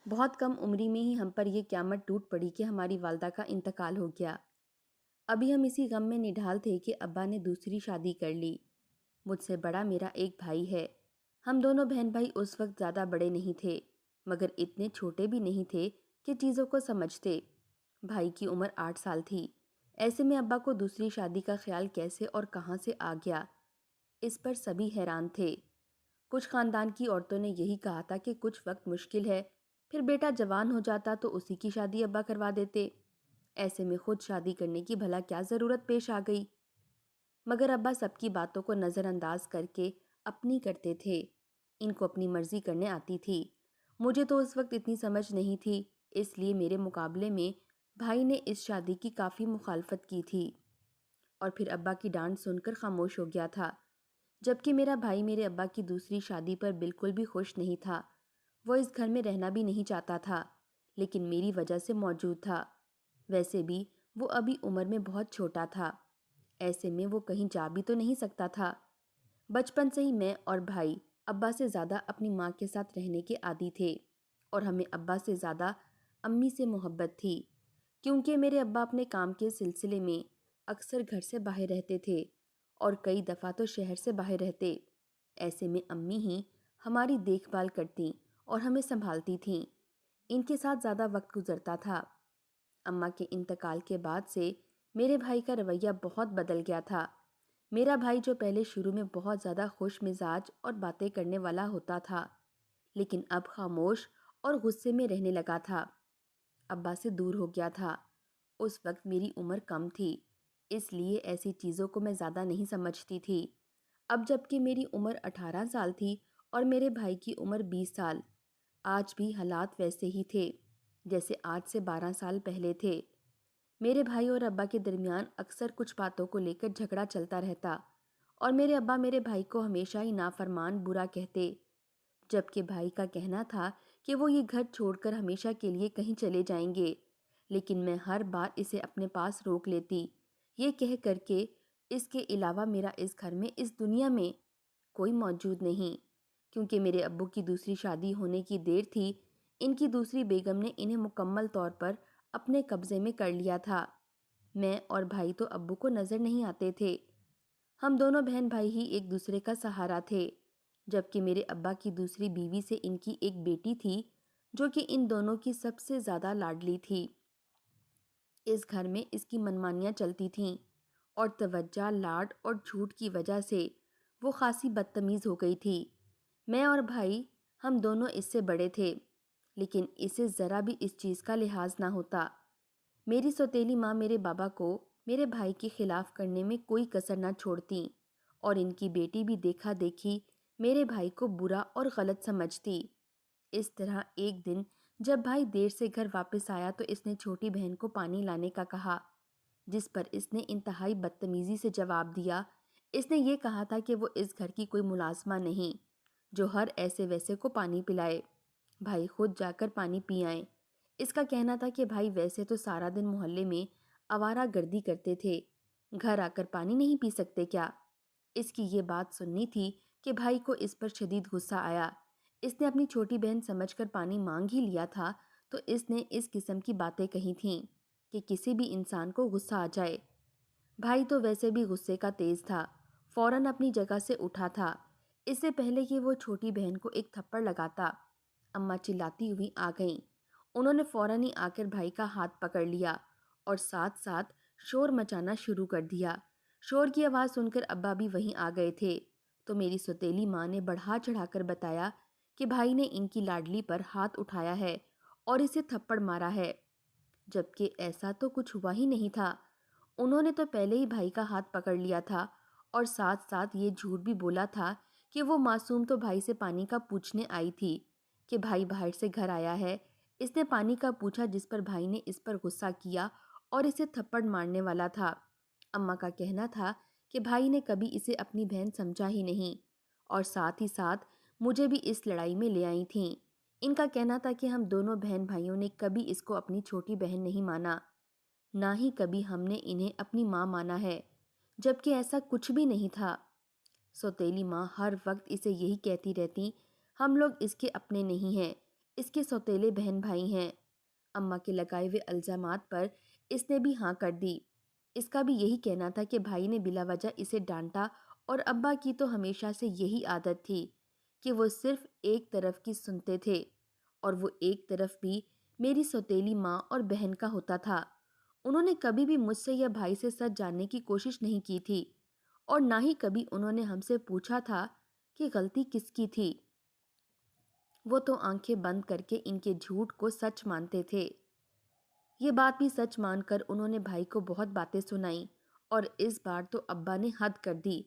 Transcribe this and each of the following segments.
بہت کم عمری میں ہی ہم پر یہ قیامت ٹوٹ پڑی کہ ہماری والدہ کا انتقال ہو گیا۔ ابھی ہم اسی غم میں نڈھال تھے کہ ابا نے دوسری شادی کر لی۔ مجھ سے بڑا میرا ایک بھائی ہے۔ ہم دونوں بہن بھائی اس وقت زیادہ بڑے نہیں تھے، مگر اتنے چھوٹے بھی نہیں تھے کہ چیزوں کو سمجھتے۔ بھائی کی عمر 8 سال تھی۔ ایسے میں ابا کو دوسری شادی کا خیال کیسے اور کہاں سے آ گیا، اس پر سبھی حیران تھے۔ کچھ خاندان کی عورتوں نے یہی کہا تھا کہ کچھ وقت مشکل ہے، پھر بیٹا جوان ہو جاتا تو اسی کی شادی ابا کروا دیتے۔ ایسے میں خود شادی کرنے کی بھلا کیا ضرورت پیش آ گئی؟ مگر ابا سب کی باتوں کو نظر انداز کر کے اپنی کرتے تھے۔ ان کو اپنی مرضی کرنے آتی تھی۔ مجھے تو اس وقت اتنی سمجھ نہیں تھی، اس لیے میرے مقابلے میں بھائی نے اس شادی کی کافی مخالفت کی تھی، اور پھر ابا کی ڈانٹ سن کر خاموش ہو گیا تھا۔ جبکہ میرا بھائی میرے ابا کی دوسری شادی پر بالکل بھی خوش نہیں تھا۔ وہ اس گھر میں رہنا بھی نہیں چاہتا تھا، لیکن میری وجہ سے موجود تھا۔ ویسے بھی وہ ابھی عمر میں بہت چھوٹا تھا، ایسے میں وہ کہیں جا بھی تو نہیں سکتا تھا۔ بچپن سے ہی میں اور بھائی ابا سے زیادہ اپنی ماں کے ساتھ رہنے کے عادی تھے، اور ہمیں ابا سے زیادہ امی سے محبت تھی، کیونکہ میرے ابا اپنے کام کے سلسلے میں اکثر گھر سے باہر رہتے تھے اور کئی دفعہ تو شہر سے باہر رہتے۔ ایسے میں امی ہی ہماری دیکھ بھال کرتیں اور ہمیں سنبھالتی تھیں۔ ان کے ساتھ زیادہ وقت گزرتا تھا۔ اماں کے انتقال کے بعد سے میرے بھائی کا رویہ بہت بدل گیا تھا۔ میرا بھائی جو پہلے شروع میں بہت زیادہ خوش مزاج اور باتیں کرنے والا ہوتا تھا، لیکن اب خاموش اور غصے میں رہنے لگا تھا۔ ابا سے دور ہو گیا تھا۔ اس وقت میری عمر کم تھی، اس لیے ایسی چیزوں کو میں زیادہ نہیں سمجھتی تھی۔ اب جب کہ میری عمر 18 سال تھی اور میرے بھائی کی عمر 20 سال، آج بھی حالات ویسے ہی تھے جیسے آج سے 12 سال پہلے تھے۔ میرے بھائی اور ابا کے درمیان اکثر کچھ باتوں کو لے کر جھگڑا چلتا رہتا، اور میرے ابا میرے بھائی کو ہمیشہ ہی نافرمان برا کہتے، جبکہ بھائی کا کہنا تھا کہ وہ یہ گھر چھوڑ کر ہمیشہ کے لیے کہیں چلے جائیں گے، لیکن میں ہر بار اسے اپنے پاس روک لیتی، یہ کہہ کر کے اس کے علاوہ میرا اس گھر میں، اس دنیا میں کوئی موجود نہیں، کیونکہ میرے ابو کی دوسری شادی ہونے کی دیر تھی۔ ان کی دوسری بیگم نے انہیں مکمل طور پر اپنے قبضے میں کر لیا تھا۔ میں اور بھائی تو ابو کو نظر نہیں آتے تھے۔ ہم دونوں بہن بھائی ہی ایک دوسرے کا سہارا تھے، جبکہ میرے ابا کی دوسری بیوی سے ان کی ایک بیٹی تھی جو کہ ان دونوں کی سب سے زیادہ لاڈلی تھی۔ اس گھر میں اس کی منمانیاں چلتی تھیں، اور توجہ، لاڈ اور جھوٹ کی وجہ سے وہ خاصی بدتمیز ہو گئی تھی۔ میں اور بھائی ہم دونوں اس سے بڑے تھے، لیکن اسے ذرا بھی اس چیز کا لحاظ نہ ہوتا۔ میری سوتیلی ماں میرے بابا کو میرے بھائی کے خلاف کرنے میں کوئی کسر نہ چھوڑتی، اور ان کی بیٹی بھی دیکھا دیکھی میرے بھائی کو برا اور غلط سمجھتی۔ اس طرح ایک دن جب بھائی دیر سے گھر واپس آیا تو اس نے چھوٹی بہن کو پانی لانے کا کہا، جس پر اس نے انتہائی بدتمیزی سے جواب دیا۔ اس نے یہ کہا تھا کہ وہ اس گھر کی کوئی ملازمہ نہیں جو ہر ایسے ویسے کو پانی پلائے، بھائی خود جا کر پانی پی آئیں۔ اس کا کہنا تھا کہ بھائی ویسے تو سارا دن محلے میں آوارہ گردی کرتے تھے، گھر آ کر پانی نہیں پی سکتے کیا؟ اس کی یہ بات سننی تھی کہ بھائی کو اس پر شدید غصہ آیا۔ اس نے اپنی چھوٹی بہن سمجھ کر پانی مانگ ہی لیا تھا تو اس نے اس قسم کی باتیں کہی تھیں کہ کسی بھی انسان کو غصہ آ جائے۔ بھائی تو ویسے بھی غصے کا تیز تھا، فوراً اپنی جگہ سے اٹھا تھا۔ اس سے پہلے کہ وہ چھوٹی بہن کو ایک تھپڑ لگاتا، اماں چلاتی ہوئی آ گئیں۔ انہوں نے فوراً ہی آ کر بھائی کا ہاتھ پکڑ لیا اور ساتھ ساتھ شور مچانا شروع کر دیا۔ شور کی آواز سن کر ابا بھی وہیں آ گئے تھے، تو میری سوتیلی ماں نے بڑھا چڑھا کر بتایا کہ بھائی نے ان کی لاڈلی پر ہاتھ اٹھایا ہے اور اسے تھپڑ مارا ہے، جبکہ ایسا تو کچھ ہوا ہی نہیں تھا۔ انہوں نے تو پہلے ہی بھائی کا ہاتھ پکڑ لیا تھا، اور ساتھ ساتھ یہ جھوٹ بھی بولا تھا کہ وہ معصوم تو بھائی سے پانی کا پوچھنے آئی تھی کہ بھائی باہر سے گھر آیا ہے۔ اس نے پانی کا پوچھا، جس پر بھائی نے اس پر غصہ کیا اور اسے تھپڑ مارنے والا تھا۔ اماں کا کہنا تھا کہ بھائی نے کبھی اسے اپنی بہن سمجھا ہی نہیں، اور ساتھ ہی ساتھ مجھے بھی اس لڑائی میں لے آئی تھیں۔ ان کا کہنا تھا کہ ہم دونوں بہن بھائیوں نے کبھی اس کو اپنی چھوٹی بہن نہیں مانا، نہ ہی کبھی ہم نے انہیں اپنی ماں مانا ہے، جبکہ ایسا کچھ بھی نہیں تھا۔ سوتیلی ماں ہر وقت اسے یہی کہتی رہتی، ہم لوگ اس کے اپنے نہیں ہیں، اس کے سوتیلے بہن بھائی ہیں۔ اماں کے لگائے ہوئے الزامات پر اس نے بھی ہاں کر دی۔ اس کا بھی یہی کہنا تھا کہ بھائی نے بلا وجہ اسے ڈانٹا، اور ابا کی تو ہمیشہ سے یہی عادت تھی کہ وہ صرف ایک طرف کی سنتے تھے، اور وہ ایک طرف بھی میری سوتیلی ماں اور بہن کا ہوتا تھا۔ انہوں نے کبھی بھی مجھ سے یا بھائی سے سچ جاننے کی کوشش نہیں کی تھی، اور نہ ہی کبھی انہوں نے ہم سے پوچھا تھا کہ غلطی کس کی تھی۔ وہ تو آنکھیں بند کر کے ان کے جھوٹ کو سچ مانتے تھے۔ یہ بات بھی سچ مان کر انہوں نے بھائی کو بہت باتیں سنائیں، اور اس بار تو ابا نے حد کر دی۔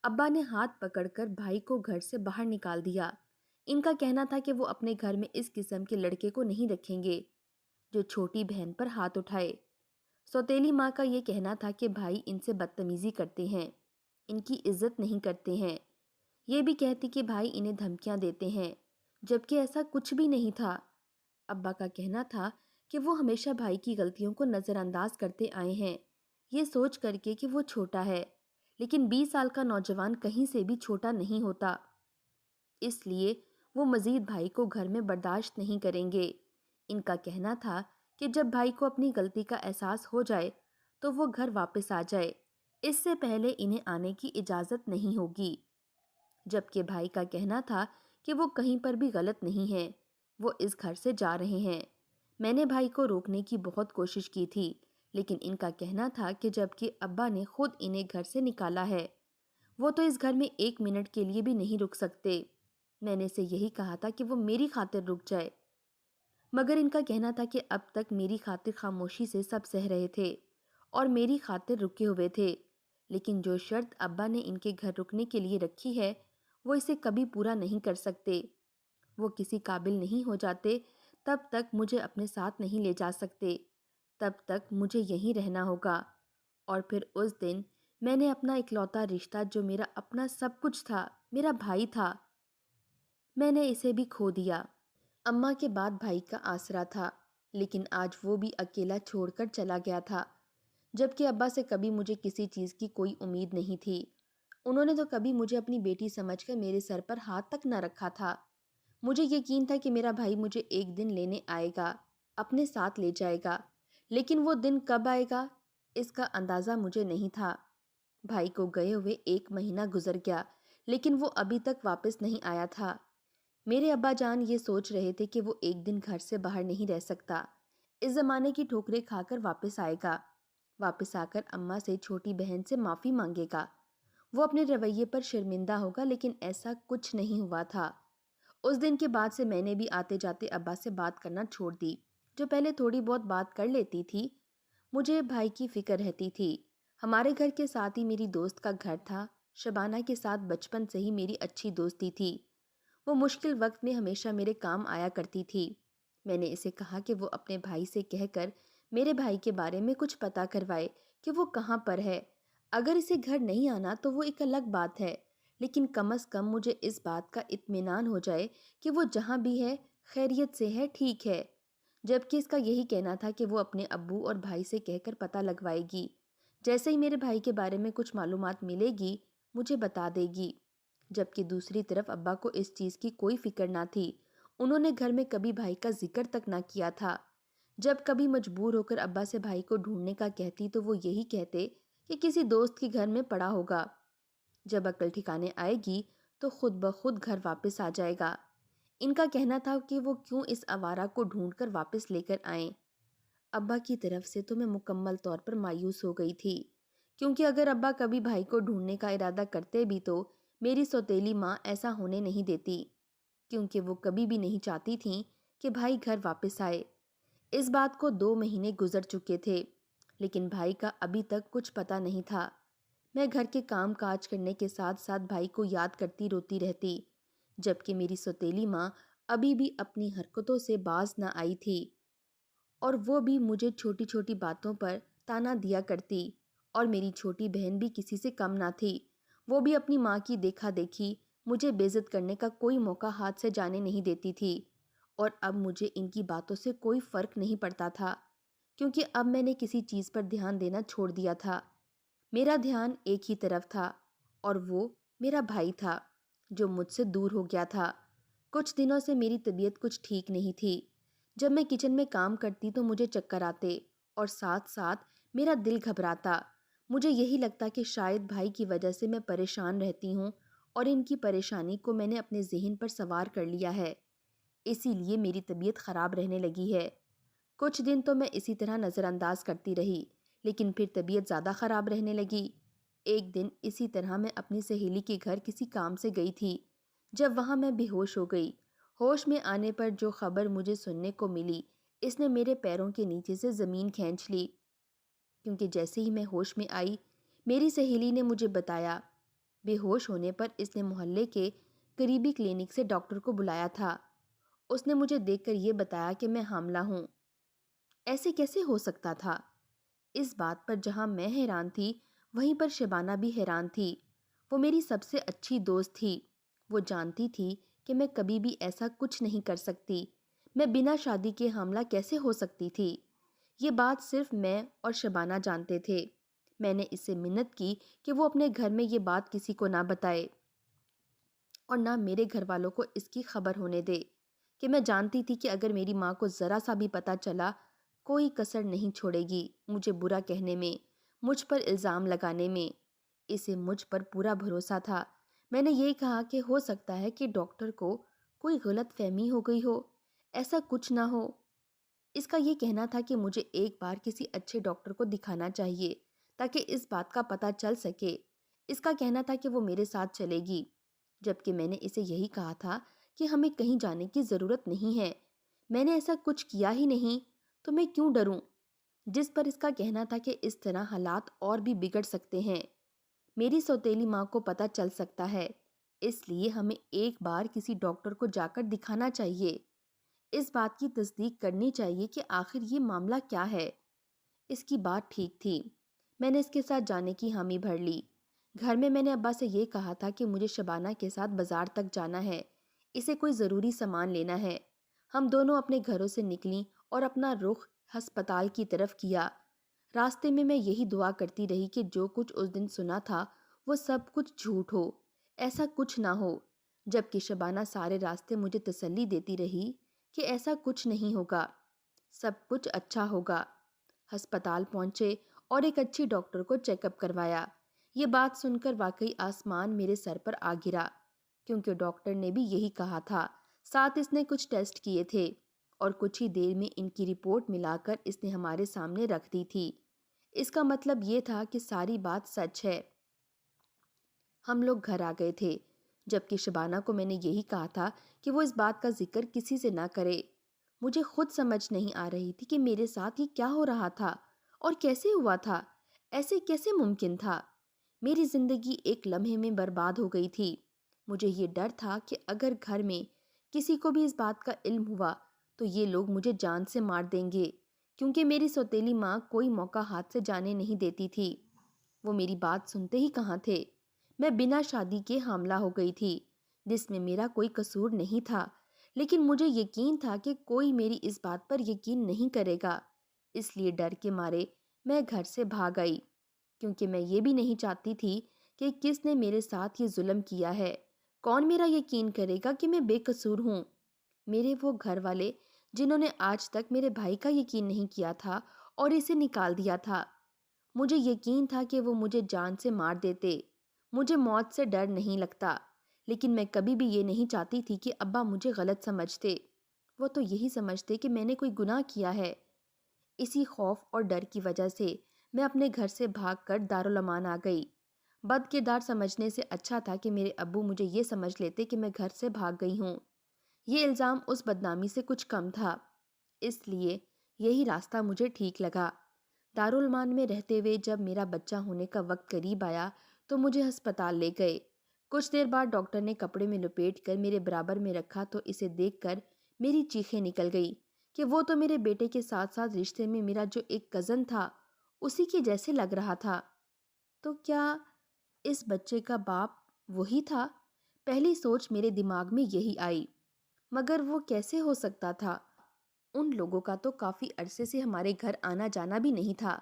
ابا نے ہاتھ پکڑ کر بھائی کو گھر سے باہر نکال دیا۔ ان کا کہنا تھا کہ وہ اپنے گھر میں اس قسم کے لڑکے کو نہیں رکھیں گے جو چھوٹی بہن پر ہاتھ اٹھائے۔ سوتیلی ماں کا یہ کہنا تھا کہ بھائی ان سے بدتمیزی کرتے ہیں، ان کی عزت نہیں کرتے ہیں۔ یہ بھی کہتی کہ بھائی انہیں دھمکیاں دیتے ہیں، جبکہ ایسا کچھ بھی نہیں تھا۔ ابا کا کہنا تھا کہ وہ ہمیشہ بھائی کی غلطیوں کو نظر انداز کرتے آئے ہیں، یہ سوچ کر کے کہ وہ چھوٹا ہے، لیکن 20 سال کا نوجوان کہیں سے بھی چھوٹا نہیں ہوتا۔ اس لیے وہ مزید بھائی کو گھر میں برداشت نہیں کریں گے۔ ان کا کہنا تھا کہ جب بھائی کو اپنی غلطی کا احساس ہو جائے تو وہ گھر واپس آ جائے، اس سے پہلے انہیں آنے کی اجازت نہیں ہوگی۔ جبکہ بھائی کا کہنا تھا کہ وہ کہیں پر بھی غلط نہیں ہے، وہ اس گھر سے جا رہے ہیں۔ میں نے بھائی کو روکنے کی بہت کوشش کی تھی، لیکن ان کا کہنا تھا کہ جبکہ ابا نے خود انہیں گھر سے نکالا ہے، وہ تو اس گھر میں 1 منٹ کے لیے بھی نہیں رک سکتے۔ میں نے اسے یہی کہا تھا کہ وہ میری خاطر رک جائے، مگر ان کا کہنا تھا کہ اب تک میری خاطر خاموشی سے سب سہ رہے تھے اور میری خاطر رکے ہوئے تھے، لیکن جو شرط ابا نے ان کے گھر رکنے کے لیے رکھی ہے وہ اسے کبھی پورا نہیں کر سکتے۔ وہ کسی قابل نہیں ہو جاتے تب تک مجھے اپنے ساتھ نہیں لے جا سکتے، تب تک مجھے یہیں رہنا ہوگا۔ اور پھر اس دن میں نے اپنا اکلوتا رشتہ جو میرا اپنا سب کچھ تھا، میرا بھائی تھا، میں نے اسے بھی کھو دیا۔ اماں کے بعد بھائی کا آسرا تھا، لیکن آج وہ بھی اکیلا چھوڑ کر چلا گیا تھا، جبکہ ابا سے کبھی مجھے کسی چیز کی کوئی امید نہیں تھی۔ انہوں نے تو کبھی مجھے اپنی بیٹی سمجھ کر میرے سر پر ہاتھ تک نہ رکھا تھا۔ مجھے یقین تھا کہ میرا بھائی مجھے ایک دن لینے آئے گا، اپنے ساتھ لے جائے گا، لیکن وہ دن کب آئے گا اس کا اندازہ مجھے نہیں تھا۔ بھائی کو گئے ہوئے 1 مہینہ گزر گیا، لیکن وہ ابھی تک واپس نہیں آیا تھا۔ میرے ابا جان یہ سوچ رہے تھے کہ وہ ایک دن گھر سے باہر نہیں رہ سکتا، اس زمانے کی ٹھوکریں کھا کر واپس آئے گا، واپس آ کر اماں سے، چھوٹی بہن سے معافی مانگے گا، وہ اپنے رویے پر شرمندہ ہوگا، لیکن ایسا کچھ نہیں ہوا تھا۔ اس دن کے بعد سے میں نے بھی آتے جاتے ابا سے بات کرنا چھوڑ دی۔ جو پہلے تھوڑی بہت بات کر لیتی تھی، مجھے بھائی کی فکر رہتی تھی۔ ہمارے گھر کے ساتھ ہی میری دوست کا گھر تھا، شبانہ کے ساتھ بچپن سے ہی میری اچھی دوستی تھی، وہ مشکل وقت میں ہمیشہ میرے کام آیا کرتی تھی۔ میں نے اسے کہا کہ وہ اپنے بھائی سے کہہ کر میرے بھائی کے بارے میں کچھ پتہ کروائے کہ وہ کہاں پر ہے۔ اگر اسے گھر نہیں آنا تو وہ ایک الگ بات ہے، لیکن کم از کم مجھے اس بات کا اطمینان ہو جائے کہ وہ جہاں بھی ہے خیریت سے ہے، ٹھیک ہے۔ جبکہ اس کا یہی کہنا تھا کہ وہ اپنے ابو اور بھائی سے کہہ کر پتہ لگوائے گی، جیسے ہی میرے بھائی کے بارے میں کچھ معلومات ملے گی مجھے بتا دے گی۔ جبکہ دوسری طرف ابا کو اس چیز کی کوئی فکر نہ تھی، انہوں نے گھر میں کبھی بھائی کا ذکر تک نہ کیا تھا۔ جب کبھی مجبور ہو کر ابا سے بھائی کو ڈھونڈنے کا کہتی تو وہ یہی کہتے کہ کسی دوست کے گھر میں پڑا ہوگا، جب عقل ٹھکانے آئے گی تو خود بخود گھر واپس آ جائے گا۔ ان کا کہنا تھا کہ وہ کیوں اس آوارہ کو ڈھونڈ کر واپس لے کر آئیں۔ ابا کی طرف سے تو میں مکمل طور پر مایوس ہو گئی تھی، کیونکہ اگر ابا کبھی بھائی کو ڈھونڈنے کا ارادہ کرتے بھی تو میری سوتیلی ماں ایسا ہونے نہیں دیتی، کیونکہ وہ کبھی بھی نہیں چاہتی تھیں کہ بھائی گھر واپس آئے۔ اس بات کو 2 مہینے گزر چکے تھے، لیکن بھائی کا ابھی تک کچھ پتہ نہیں تھا۔ میں گھر کے کام کاج کرنے کے ساتھ ساتھ بھائی کو یاد کرتی روتی رہتی، جبکہ میری سوتیلی ماں ابھی بھی اپنی حرکتوں سے باز نہ آئی تھی، اور وہ بھی مجھے چھوٹی چھوٹی باتوں پر تانا دیا کرتی، اور میری چھوٹی بہن بھی کسی سے کم نہ تھی، وہ بھی اپنی ماں کی دیکھا دیکھی مجھے بے عزت کرنے کا کوئی موقع ہاتھ سے جانے نہیں دیتی تھی۔ اور اب مجھے ان کی باتوں سے کوئی فرق نہیں پڑتا تھا، کیونکہ اب میں نے کسی چیز پر دھیان دینا چھوڑ دیا تھا۔ میرا دھیان ایک ہی طرف تھا، اور وہ میرا بھائی تھا جو مجھ سے دور ہو گیا تھا۔ کچھ دنوں سے میری طبیعت کچھ ٹھیک نہیں تھی۔ جب میں کچن میں کام کرتی تو مجھے چکر آتے اور ساتھ ساتھ میرا دل گھبراتا۔ مجھے یہی لگتا کہ شاید بھائی کی وجہ سے میں پریشان رہتی ہوں اور ان کی پریشانی کو میں نے اپنے ذہن پر سوار کر لیا ہے، اسی لیے میری طبیعت خراب رہنے لگی ہے۔ کچھ دن تو میں اسی طرح نظر انداز کرتی رہی، لیکن پھر طبیعت زیادہ خراب رہنے لگی۔ ایک دن اسی طرح میں اپنی سہیلی کے گھر کسی کام سے گئی تھی، جب وہاں میں بے ہوش ہو گئی۔ ہوش میں آنے پر جو خبر مجھے سننے کو ملی، اس نے میرے پیروں کے نیچے سے زمین کھینچ لی، کیونکہ جیسے ہی میں ہوش میں آئی، میری سہیلی نے مجھے بتایا بے ہوش ہونے پر اس نے محلے کے قریبی کلینک سے ڈاکٹر کو بلایا تھا۔ اس نے مجھے دیکھ کر یہ بتایا کہ میں حاملہ ہوں۔ ایسے کیسے ہو سکتا تھا؟ اس بات پر جہاں میں حیران تھی، وہیں پر شبانہ بھی حیران تھی۔ وہ میری سب سے اچھی دوست تھی۔ وہ جانتی تھی کہ میں کبھی بھی ایسا کچھ نہیں کر سکتی۔ میں بنا شادی کے حاملہ کیسے ہو سکتی تھی؟ یہ بات صرف میں اور شبانہ جانتے تھے۔ میں نے اس سے منت کی کہ وہ اپنے گھر میں یہ بات کسی کو نہ بتائے اور نہ میرے گھر والوں کو اس کی خبر ہونے دے، کہ میں جانتی تھی کہ اگر میری ماں کو ذرا سا بھی پتہ چلا، کوئی کسر نہیں چھوڑے گی مجھے برا کہنے میں، مجھ پر الزام لگانے میں۔ اسے مجھ پر پورا بھروسہ تھا۔ میں نے یہ کہا کہ ہو سکتا ہے کہ ڈاکٹر کو کوئی غلط فہمی ہو گئی ہو، ایسا کچھ نہ ہو۔ اس کا یہ کہنا تھا کہ مجھے ایک بار کسی اچھے ڈاکٹر کو دکھانا چاہیے تاکہ اس بات کا پتہ چل سکے۔ اس کا کہنا تھا کہ وہ میرے ساتھ چلے گی، جبکہ میں نے اسے یہی کہا تھا کہ ہمیں کہیں جانے کی ضرورت نہیں ہے، میں نے ایسا کچھ کیا ہی نہیں، تو میں کیوں ڈروں؟ جس پر اس کا کہنا تھا کہ اس طرح حالات اور بھی بگڑ سکتے ہیں، میری سوتیلی ماں کو پتہ چل سکتا ہے، اس لیے ہمیں ایک بار کسی ڈاکٹر کو جا کر دکھانا چاہیے، اس بات کی تصدیق کرنی چاہیے کہ آخر یہ معاملہ کیا ہے۔ اس کی بات ٹھیک تھی۔ میں نے اس کے ساتھ جانے کی حامی بھر لی۔ گھر میں نے ابا سے یہ کہا تھا کہ مجھے شبانہ کے ساتھ بازار تک جانا ہے، اسے کوئی ضروری سامان لینا ہے۔ ہم دونوں اپنے گھروں سے نکلیں اور اپنا رخ ہسپتال کی طرف کیا۔ راستے میں یہی دعا کرتی رہی کہ جو کچھ اس دن سنا تھا وہ سب کچھ جھوٹ ہو، ایسا کچھ نہ ہو، جبکہ شبانہ سارے راستے مجھے تسلی دیتی رہی کہ ایسا کچھ نہیں ہوگا، سب کچھ اچھا ہوگا۔ ہسپتال پہنچے اور ایک اچھی ڈاکٹر کو چیک اپ کروایا۔ یہ بات سن کر واقعی آسمان میرے سر پر آ گرا، کیونکہ ڈاکٹر نے بھی یہی کہا تھا۔ ساتھ اس نے کچھ ٹیسٹ کیے تھے اور کچھ ہی دیر میں ان کی رپورٹ ملا کر اس نے ہمارے سامنے رکھ دی تھی۔ اس کا مطلب یہ تھا کہ ساری بات سچ ہے۔ ہم لوگ گھر آ گئے تھے، جبکہ شبانہ کو میں نے یہی کہا تھا کہ وہ اس بات کا ذکر کسی سے نہ کرے۔ مجھے خود سمجھ نہیں آ رہی تھی کہ میرے ساتھ یہ کیا ہو رہا تھا اور کیسے ہوا تھا، ایسے کیسے ممکن تھا۔ میری زندگی ایک لمحے میں برباد ہو گئی تھی۔ مجھے یہ ڈر تھا کہ اگر گھر میں کسی کو بھی اس بات کا علم ہوا تو یہ لوگ مجھے جان سے مار دیں گے، کیونکہ میری سوتیلی ماں کوئی موقع ہاتھ سے جانے نہیں دیتی تھی۔ وہ میری بات سنتے ہی کہاں تھے۔ میں بنا شادی کے حاملہ ہو گئی تھی، جس میں میرا کوئی قصور نہیں تھا، لیکن مجھے یقین تھا کہ کوئی میری اس بات پر یقین نہیں کرے گا، اس لیے ڈر کے مارے میں گھر سے بھاگ آئی، کیونکہ میں یہ بھی نہیں چاہتی تھی کہ کس نے میرے ساتھ یہ ظلم کیا ہے، کون میرا یقین کرے گا کہ میں بے قصور ہوں۔ میرے وہ گھر والے جنہوں نے آج تک میرے بھائی کا یقین نہیں کیا تھا اور اسے نکال دیا تھا، مجھے یقین تھا کہ وہ مجھے جان سے مار دیتے۔ مجھے موت سے ڈر نہیں لگتا، لیکن میں کبھی بھی یہ نہیں چاہتی تھی کہ ابا مجھے غلط سمجھتے۔ وہ تو یہی سمجھتے کہ میں نے کوئی گناہ کیا ہے۔ اسی خوف اور ڈر کی وجہ سے میں اپنے گھر سے بھاگ کر دارالامان آ گئی۔ بد کردار سمجھنے سے اچھا تھا کہ میرے ابو مجھے یہ سمجھ لیتے کہ میں گھر سے بھاگ گئی ہوں۔ یہ الزام اس بدنامی سے کچھ کم تھا، اس لیے یہی راستہ مجھے ٹھیک لگا۔ دارالامان میں رہتے ہوئے جب میرا بچہ ہونے کا وقت قریب آیا تو مجھے ہسپتال لے گئے۔ کچھ دیر بعد ڈاکٹر نے کپڑے میں لپیٹ کر میرے برابر میں رکھا تو اسے دیکھ کر میری چیخیں نکل گئی کہ وہ تو میرے بیٹے کے ساتھ ساتھ رشتے میں میرا جو ایک کزن تھا اسی کے جیسے لگ رہا تھا۔ تو کیا اس بچے کا باپ وہی تھا؟ پہلی سوچ میرے دماغ میں یہی آئی، مگر وہ کیسے ہو سکتا تھا؟ ان لوگوں کا تو کافی عرصے سے ہمارے گھر آنا جانا بھی نہیں تھا۔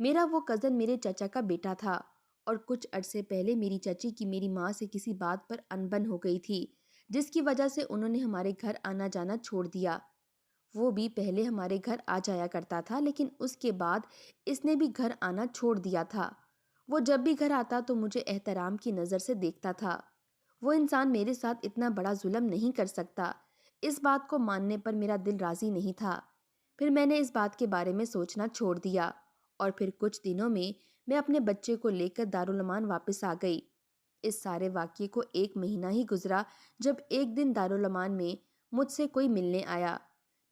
میرا وہ کزن میرے چچا کا بیٹا تھا اور کچھ عرصے پہلے میری چچی کی میری ماں سے کسی بات پر انبن ہو گئی تھی، جس کی وجہ سے انہوں نے ہمارے گھر آنا جانا چھوڑ دیا۔ وہ بھی پہلے ہمارے گھر آ جایا کرتا تھا، لیکن اس کے بعد اس نے بھی گھر آنا چھوڑ دیا تھا۔ وہ جب بھی گھر آتا تو مجھے احترام کی نظر سے دیکھتا تھا۔ وہ انسان میرے ساتھ اتنا بڑا ظلم نہیں کر سکتا۔ اس بات کو ماننے پر میرا دل راضی نہیں تھا۔ پھر میں نے اس بات کے بارے میں سوچنا چھوڑ دیا، اور پھر کچھ دنوں میں اپنے بچے کو لے کر دارالمان واپس آ گئی۔ اس سارے واقعے کو 1 مہینہ ہی گزرا جب ایک دن دارالمان میں مجھ سے کوئی ملنے آیا۔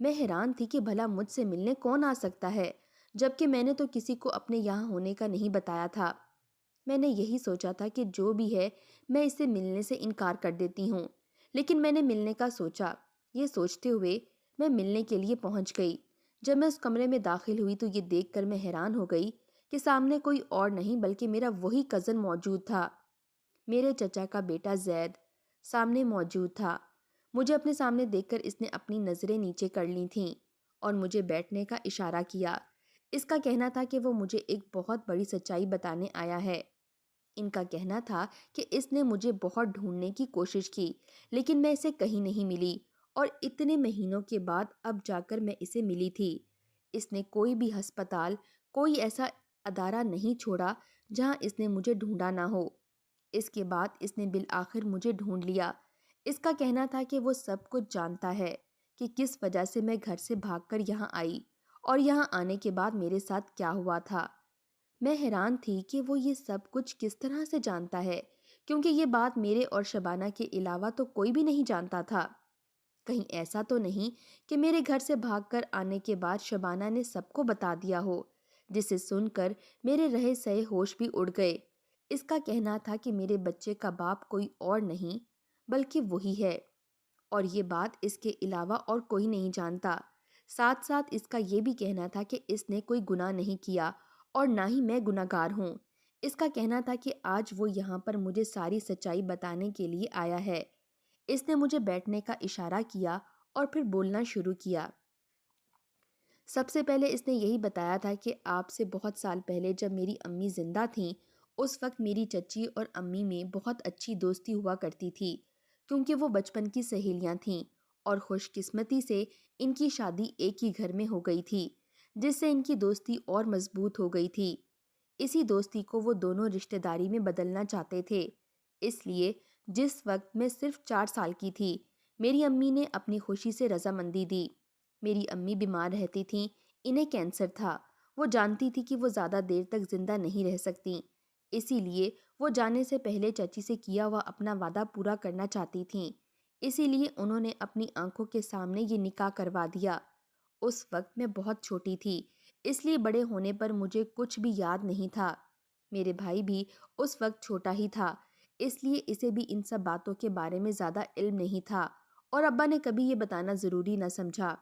میں حیران تھی کہ بھلا مجھ سے ملنے کون آ سکتا ہے، جبکہ میں نے تو کسی کو اپنے یہاں ہونے کا نہیں بتایا تھا۔ میں نے یہی سوچا تھا کہ جو بھی ہے میں اس سے ملنے سے انکار کر دیتی ہوں، لیکن میں نے ملنے کا سوچا۔ یہ سوچتے ہوئے میں ملنے کے لیے پہنچ گئی۔ جب میں اس کمرے میں داخل ہوئی تو یہ دیکھ کر میں حیران ہو گئی کہ سامنے کوئی اور نہیں بلکہ میرا وہی کزن موجود تھا۔ میرے چچا کا بیٹا زید سامنے موجود تھا۔ مجھے اپنے سامنے دیکھ کر اس نے اپنی نظریں نیچے کر لی تھیں اور مجھے بیٹھنے کا اشارہ کیا۔ اس کا کہنا تھا کہ وہ مجھے ایک بہت بڑی سچائی بتانے آیا ہے۔ ان کا کہنا تھا کہ اس نے مجھے بہت ڈھونڈنے کی کوشش کی، لیکن میں اسے کہیں نہیں ملی، اور اتنے مہینوں کے بعد اب جا کر میں اسے ملی تھی۔ اس نے کوئی بھی ہسپتال، کوئی ایسا ادارہ نہیں چھوڑا جہاں اس نے مجھے ڈھونڈا نہ ہو۔ اس کے بعد اس نے بالآخر مجھے ڈھونڈ لیا۔ اس کا کہنا تھا کہ وہ سب کچھ جانتا ہے کہ کس وجہ سے میں گھر سے بھاگ کر یہاں آئی، اور یہاں آنے کے بعد میرے ساتھ کیا ہوا تھا۔ میں حیران تھی کہ وہ یہ سب کچھ کس طرح سے جانتا ہے، کیونکہ یہ بات میرے اور شبانہ کے علاوہ تو کوئی بھی نہیں جانتا تھا۔ کہیں ایسا تو نہیں کہ میرے گھر سے بھاگ کر آنے کے بعد شبانہ نے سب کو بتا دیا ہو، جسے سن کر میرے رہے سہے ہوش بھی اڑ گئے۔ اس کا کہنا تھا کہ میرے بچے کا باپ کوئی اور نہیں بلکہ وہی ہے، اور یہ بات اس کے علاوہ اور کوئی نہیں جانتا۔ ساتھ ساتھ اس کا یہ بھی کہنا تھا کہ اس نے کوئی گناہ نہیں کیا اور نہ ہی میں گناہگار ہوں۔ اس کا کہنا تھا کہ آج وہ یہاں پر مجھے ساری سچائی بتانے کے لیے آیا ہے۔ اس نے مجھے بیٹھنے کا اشارہ کیا اور پھر بولنا شروع کیا۔ سب سے پہلے اس نے یہی بتایا تھا کہ آپ سے بہت سال پہلے جب میری امی زندہ تھیں، اس وقت میری چچی اور امی میں بہت اچھی دوستی ہوا کرتی تھی، کیونکہ وہ بچپن کی سہیلیاں تھیں، اور خوش قسمتی سے ان کی شادی ایک ہی گھر میں ہو گئی تھی، جس سے ان کی دوستی اور مضبوط ہو گئی تھی۔ اسی دوستی کو وہ دونوں رشتہ داری میں بدلنا چاہتے تھے۔ اس لیے جس وقت میں صرف 4 سال کی تھی، میری امی نے اپنی خوشی سے رضامندی دی۔ میری امی بیمار رہتی تھیں، انہیں کینسر تھا۔ وہ جانتی تھی کہ وہ زیادہ دیر تک زندہ نہیں رہ سکتی، اسی لیے وہ جانے سے پہلے چچی سے کیا ہوا اپنا وعدہ پورا کرنا چاہتی تھیں۔ اسی لیے انہوں نے اپنی آنکھوں کے سامنے یہ نکاح کروا دیا۔ اس وقت میں بہت چھوٹی تھی، اس لیے بڑے ہونے پر مجھے کچھ بھی یاد نہیں تھا۔ میرے بھائی بھی اس وقت چھوٹا ہی تھا، اس لیے اسے بھی ان سب باتوں کے بارے میں زیادہ علم نہیں تھا، اور ابا نے کبھی یہ بتانا ضروری نہ سمجھا۔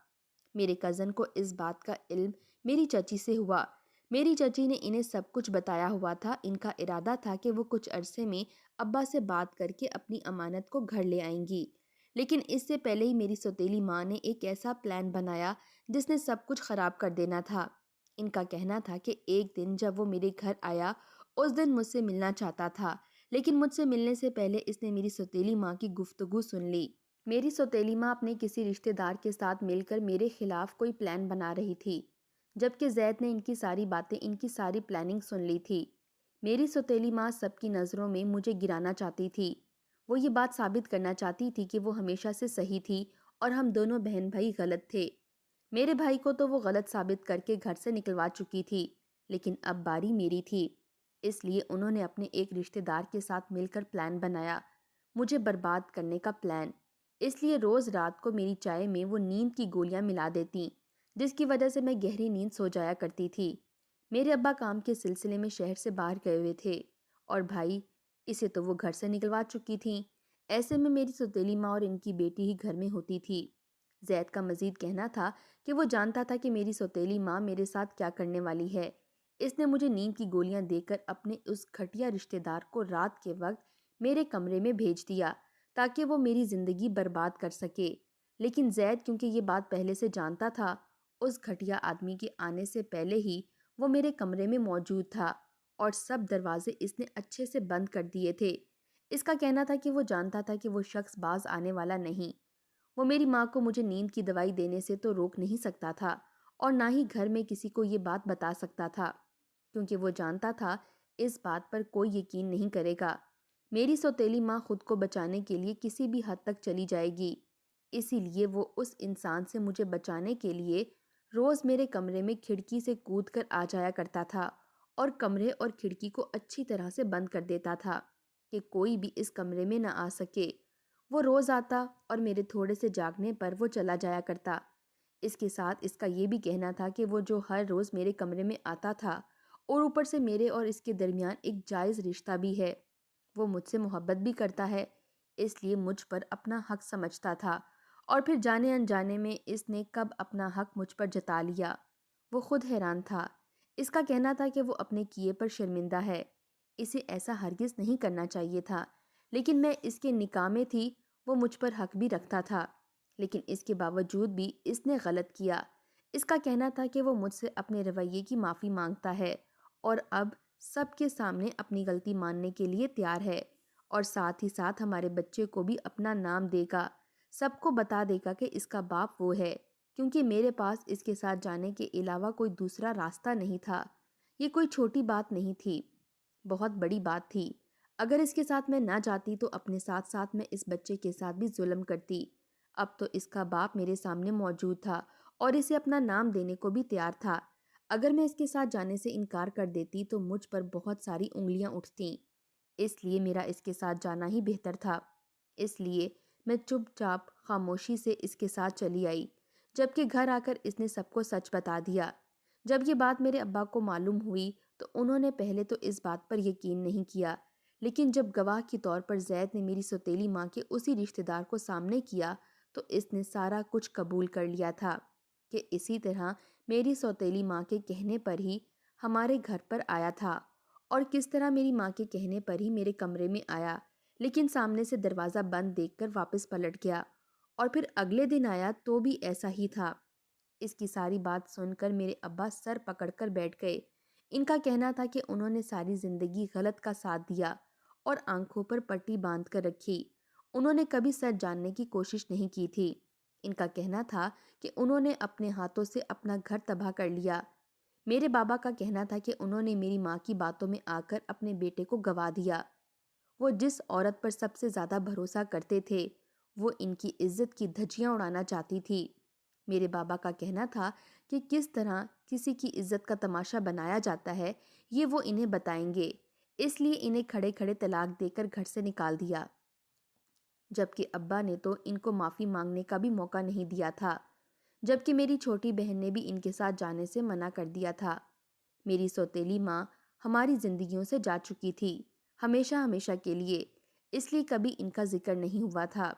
میرے کزن کو اس بات کا علم میری چچی سے ہوا۔ میری چچی نے انہیں سب کچھ بتایا ہوا تھا۔ ان کا ارادہ تھا کہ وہ کچھ عرصے میں ابا سے بات کر کے اپنی امانت کو گھر لے آئیں گی، لیکن اس سے پہلے ہی میری سوتیلی ماں نے ایک ایسا پلان بنایا جس نے سب کچھ خراب کر دینا تھا۔ ان کا کہنا تھا کہ ایک دن جب وہ میرے گھر آیا، اس دن مجھ سے ملنا چاہتا تھا، لیکن مجھ سے ملنے سے پہلے اس نے میری سوتیلی ماں کی گفتگو سن لی۔ میری سوتیلی ماں اپنے کسی رشتہ دار کے ساتھ مل کر میرے خلاف کوئی پلان بنا رہی تھی، جبکہ زید نے ان کی ساری باتیں، ان کی ساری پلاننگ سن لی تھی۔ میری سوتیلی ماں سب کی نظروں میں مجھے گرانا چاہتی تھی۔ وہ یہ بات ثابت کرنا چاہتی تھی کہ وہ ہمیشہ سے صحیح تھی اور ہم دونوں بہن بھائی غلط تھے۔ میرے بھائی کو تو وہ غلط ثابت کر کے گھر سے نکلوا چکی تھی، لیکن اب باری میری تھی۔ اس لیے انہوں نے اپنے ایک رشتہ دار کے ساتھ مل کر پلان بنایا، مجھے برباد کرنے کا پلان۔ اس لیے روز رات کو میری چائے میں وہ نیند کی گولیاں ملا دیتی، جس کی وجہ سے میں گہری نیند سو جایا کرتی تھی۔ میرے ابا کام کے سلسلے میں شہر سے باہر گئے ہوئے تھے، اور بھائی، اسے تو وہ گھر سے نکلوا چکی تھیں۔ ایسے میں میری سوتیلی ماں اور ان کی بیٹی ہی گھر میں ہوتی تھی۔ زید کا مزید کہنا تھا کہ وہ جانتا تھا کہ میری سوتیلی ماں میرے ساتھ کیا کرنے والی ہے۔ اس نے مجھے نیند کی گولیاں دے کر اپنے اس گھٹیا رشتہ دار کو رات کے وقت میرے کمرے میں بھیج دیا تاکہ وہ میری زندگی برباد کر سکے۔ لیکن زید، کیونکہ یہ بات پہلے سے جانتا تھا، اس گھٹیا آدمی کے آنے سے پہلے ہی وہ میرے کمرے میں موجود تھا، اور سب دروازے اس نے اچھے سے بند کر دیے تھے۔ اس کا کہنا تھا کہ وہ جانتا تھا کہ وہ شخص باز آنے والا نہیں۔ وہ میری ماں کو مجھے نیند کی دوائی دینے سے تو روک نہیں سکتا تھا اور نہ ہی گھر میں کسی کو یہ بات بتا سکتا تھا، کیونکہ وہ جانتا تھا اس بات پر کوئی یقین نہیں کرے گا۔ میری سوتیلی ماں خود کو بچانے کے لیے کسی بھی حد تک چلی جائے گی، اسی لیے وہ اس انسان سے مجھے بچانے کے لیے روز میرے کمرے میں کھڑکی سے کود کر آ جایا کرتا تھا اور کمرے اور کھڑکی کو اچھی طرح سے بند کر دیتا تھا کہ کوئی بھی اس کمرے میں نہ آ سکے۔ وہ روز آتا اور میرے تھوڑے سے جاگنے پر وہ چلا جایا کرتا۔ اس کے ساتھ اس کا یہ بھی کہنا تھا کہ وہ جو ہر روز میرے کمرے میں آتا تھا اور اوپر سے میرے اور اس کے درمیان ایک جائز رشتہ بھی ہے، وہ مجھ سے محبت بھی کرتا ہے، اس لیے مجھ پر اپنا حق سمجھتا تھا، اور پھر جانے انجانے میں اس نے کب اپنا حق مجھ پر جتا لیا۔ وہ خود حیران تھا۔ اس کا کہنا تھا کہ وہ اپنے کیے پر شرمندہ ہے، اسے ایسا ہرگز نہیں کرنا چاہیے تھا، لیکن میں اس کے نکاح میں تھی، وہ مجھ پر حق بھی رکھتا تھا، لیکن اس کے باوجود بھی اس نے غلط کیا۔ اس کا کہنا تھا کہ وہ مجھ سے اپنے رویے کی معافی مانگتا ہے اور اب سب کے سامنے اپنی غلطی ماننے کے لیے تیار ہے، اور ساتھ ہی ساتھ ہمارے بچے کو بھی اپنا نام دے گا، سب کو بتا دے گا کہ اس کا باپ وہ ہے، کیونکہ میرے پاس اس کے ساتھ جانے کے علاوہ کوئی دوسرا راستہ نہیں تھا۔ یہ کوئی چھوٹی بات نہیں تھی، بہت بڑی بات تھی۔ اگر اس کے ساتھ میں نہ جاتی تو اپنے ساتھ ساتھ میں اس بچے کے ساتھ بھی ظلم کرتی۔ اب تو اس کا باپ میرے سامنے موجود تھا اور اسے اپنا نام دینے کو بھی تیار تھا۔ اگر میں اس کے ساتھ جانے سے انکار کر دیتی تو مجھ پر بہت ساری انگلیاں اٹھتیں، اس لیے میرا اس کے ساتھ جانا ہی بہتر تھا۔ اس لیے میں چپ چاپ خاموشی سے اس کے ساتھ چلی آئی، جبکہ گھر آ کر اس نے سب کو سچ بتا دیا۔ جب یہ بات میرے ابا کو معلوم ہوئی تو انہوں نے پہلے تو اس بات پر یقین نہیں کیا، لیکن جب گواہ کے طور پر زید نے میری سوتیلی ماں کے اسی رشتہ دار کو سامنے کیا تو اس نے سارا کچھ قبول کر لیا تھا کہ اسی طرح میری سوتیلی ماں کے کہنے پر ہی ہمارے گھر پر آیا تھا، اور کس طرح میری ماں کے کہنے پر ہی میرے کمرے میں آیا، لیکن سامنے سے دروازہ بند دیکھ کر واپس پلٹ گیا، اور پھر اگلے دن آیا تو بھی ایسا ہی تھا۔ اس کی ساری بات سن کر میرے ابا سر پکڑ کر بیٹھ گئے۔ ان کا کہنا تھا کہ انہوں نے ساری زندگی غلط کا ساتھ دیا اور آنکھوں پر پٹی باندھ کر رکھی، انہوں نے کبھی سچ جاننے کی کوشش نہیں کی تھی۔ ان کا کہنا تھا کہ انہوں نے اپنے ہاتھوں سے اپنا گھر تباہ کر لیا۔ میرے بابا کا کہنا تھا کہ انہوں نے میری ماں کی باتوں میں آ کر اپنے بیٹے کو گوا دیا۔ وہ جس عورت پر سب سے زیادہ بھروسہ کرتے تھے وہ ان کی عزت کی دھجیاں اڑانا چاہتی تھی۔ میرے بابا کا کہنا تھا کہ کس طرح کسی کی عزت کا تماشا بنایا جاتا ہے یہ وہ انہیں بتائیں گے، اس لیے انہیں کھڑے کھڑے طلاق دے کر گھر سے نکال دیا، جبکہ ابا نے تو ان کو معافی مانگنے کا بھی موقع نہیں دیا تھا، جبکہ میری چھوٹی بہن نے بھی ان کے ساتھ جانے سے منع کر دیا تھا۔ میری سوتیلی ماں ہماری زندگیوں سے جا چکی تھی، ہمیشہ ہمیشہ کے لیے، اس لیے کبھی ان کا ذکر نہیں ہوا تھا،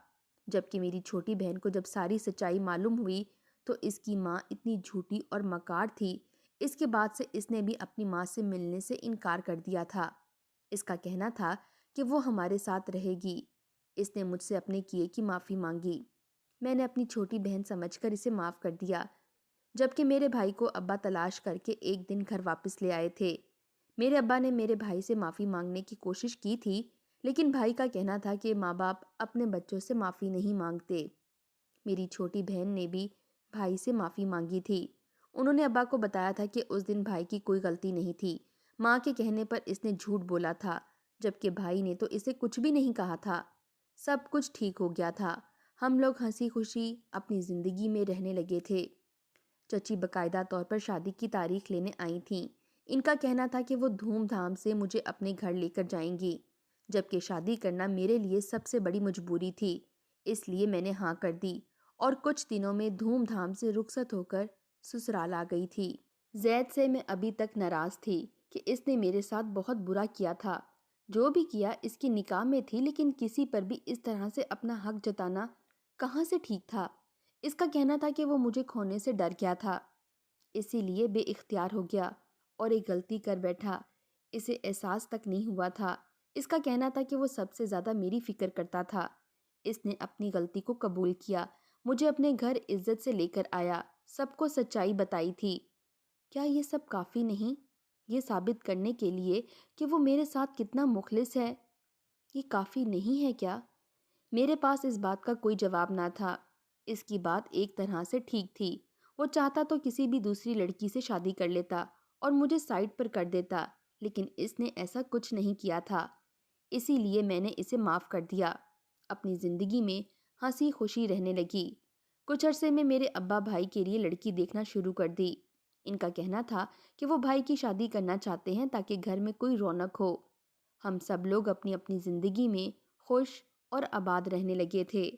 جبکہ میری چھوٹی بہن کو جب ساری سچائی معلوم ہوئی تو اس کی ماں اتنی جھوٹی اور مکار تھی، اس کے بعد سے اس نے بھی اپنی ماں سے ملنے سے انکار کر دیا تھا۔ اس کا کہنا تھا کہ وہ ہمارے ساتھ رہے گی۔ اس نے مجھ سے اپنے کیے کی معافی مانگی، میں نے اپنی چھوٹی بہن سمجھ کر اسے معاف کر دیا، جبکہ میرے بھائی کو ابا تلاش کر کے ایک دن گھر واپس لے آئے تھے۔ میرے ابا نے میرے بھائی سے معافی مانگنے کی کوشش کی تھی، لیکن بھائی کا کہنا تھا کہ ماں باپ اپنے بچوں سے معافی نہیں مانگتے۔ میری چھوٹی بہن نے بھی بھائی سے معافی مانگی تھی، انہوں نے ابا کو بتایا تھا کہ اس دن بھائی کی کوئی غلطی نہیں تھی، ماں کے کہنے پر اس نے جھوٹ بولا تھا، جبکہ بھائی نے تو اسے کچھ بھی نہیں کہا تھا۔ سب کچھ ٹھیک ہو گیا تھا، ہم لوگ ہنسی خوشی اپنی زندگی میں رہنے لگے تھے۔ چچی باقاعدہ طور پر شادی کی تاریخ لینے آئی تھیں، ان کا کہنا تھا کہ وہ دھوم دھام سے مجھے اپنے گھر لے کر جائیں گی، جبکہ شادی کرنا میرے لیے سب سے بڑی مجبوری تھی، اس لیے میں نے ہاں کر دی اور کچھ دنوں میں دھوم دھام سے رخصت ہو کر سسرال آ گئی تھی۔ زید سے میں ابھی تک ناراض تھی کہ اس نے میرے ساتھ بہت برا کیا تھا، جو بھی کیا اس کی نکاح میں تھی، لیکن کسی پر بھی اس طرح سے اپنا حق جتانا کہاں سے ٹھیک تھا۔ اس کا کہنا تھا کہ وہ مجھے کھونے سے ڈر گیا تھا، اسی لیے بے اختیار ہو گیا اور ایک غلطی کر بیٹھا، اسے احساس تک نہیں ہوا تھا۔ اس کا کہنا تھا کہ وہ سب سے زیادہ میری فکر کرتا تھا، اس نے اپنی غلطی کو قبول کیا، مجھے اپنے گھر عزت سے لے کر آیا، سب کو سچائی بتائی تھی۔ کیا یہ سب کافی نہیں، یہ ثابت کرنے کے لیے کہ وہ میرے ساتھ کتنا مخلص ہے؟ یہ کافی نہیں ہے کیا؟ میرے پاس اس بات کا کوئی جواب نہ تھا۔ اس کی بات ایک طرح سے ٹھیک تھی۔ وہ چاہتا تو کسی بھی دوسری لڑکی سے شادی کر لیتا اور مجھے سائڈ پر کر دیتا، لیکن اس نے ایسا کچھ نہیں کیا تھا۔ اسی لیے میں نے اسے معاف کر دیا۔ اپنی زندگی میں ہنسی خوشی رہنے لگی۔ کچھ عرصے میں میرے ابا بھائی کے لیے لڑکی دیکھنا شروع کر دی۔ ان کا کہنا تھا کہ وہ بھائی کی شادی کرنا چاہتے ہیں تاکہ گھر میں کوئی رونق ہو۔ ہم سب لوگ اپنی اپنی زندگی میں خوش اور آباد رہنے لگے تھے۔